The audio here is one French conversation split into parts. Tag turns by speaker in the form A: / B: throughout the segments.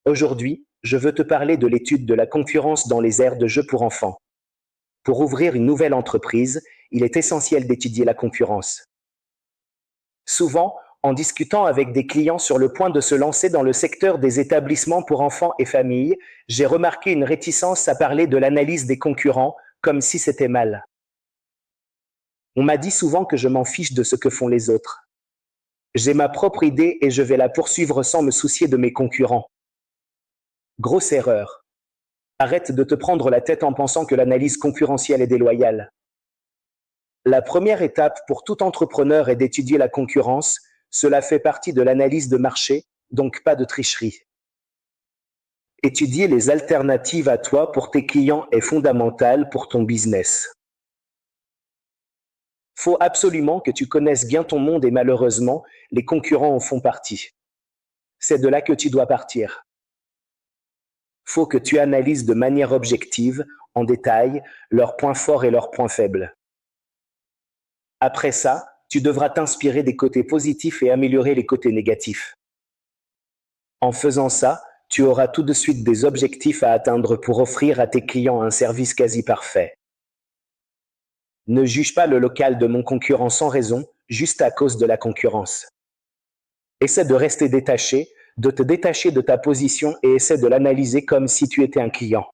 A: Aujourd'hui, je veux te parler de l'étude de la concurrence dans les aires de jeux pour enfants. Pour ouvrir une nouvelle entreprise, il est essentiel d'étudier la concurrence. Souvent, en discutant avec des clients sur le point de se lancer dans le secteur des établissements pour enfants et familles, j'ai remarqué une réticence à parler de l'analyse des concurrents, comme si c'était mal. On m'a dit souvent que je m'en fiche de ce que font les autres. J'ai ma propre idée et je vais la poursuivre sans me soucier de mes concurrents. Grosse erreur. Arrête de te prendre la tête en pensant que l'analyse concurrentielle est déloyale. La première étape pour tout entrepreneur est d'étudier la concurrence. Cela fait partie de l'analyse de marché, donc pas de tricherie. Étudier les alternatives à toi pour tes clients est fondamental pour ton business. Faut absolument que tu connaisses bien ton monde et malheureusement, les concurrents en font partie. C'est de là que tu dois partir. Faut que tu analyses de manière objective, en détail, leurs points forts et leurs points faibles. Après ça, tu devras t'inspirer des côtés positifs et améliorer les côtés négatifs. En faisant ça, tu auras tout de suite des objectifs à atteindre pour offrir à tes clients un service quasi parfait. Ne juge pas le local de mon concurrent sans raison, juste à cause de la concurrence. Essaie de rester détaché, de te détacher de ta position et essaie de l'analyser comme si tu étais un client.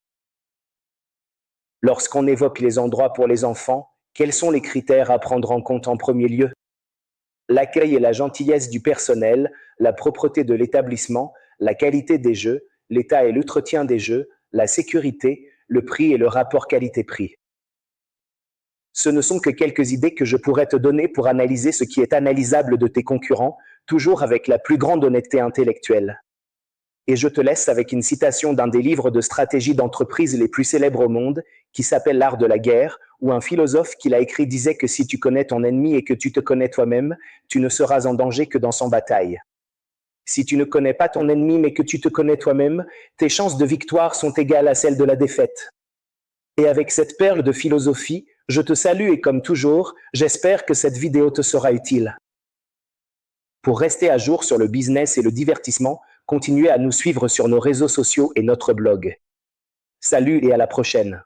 A: Lorsqu'on évoque les endroits pour les enfants, quels sont les critères à prendre en compte en premier lieu? L'accueil et la gentillesse du personnel, la propreté de l'établissement, la qualité des jeux, l'état et l'entretien des jeux, la sécurité, le prix et le rapport qualité-prix. Ce ne sont que quelques idées que je pourrais te donner pour analyser ce qui est analysable de tes concurrents, toujours avec la plus grande honnêteté intellectuelle. Et je te laisse avec une citation d'un des livres de stratégie d'entreprise les plus célèbres au monde, qui s'appelle L'art de la guerre, où un philosophe qui l'a écrit disait que si tu connais ton ennemi et que tu te connais toi-même, tu ne seras en danger que dans son bataille. Si tu ne connais pas ton ennemi mais que tu te connais toi-même, tes chances de victoire sont égales à celles de la défaite. Et avec cette perle de philosophie, je te salue et comme toujours, j'espère que cette vidéo te sera utile. Pour rester à jour sur le business et le divertissement, continuez à nous suivre sur nos réseaux sociaux et notre blog. Salut et à la prochaine.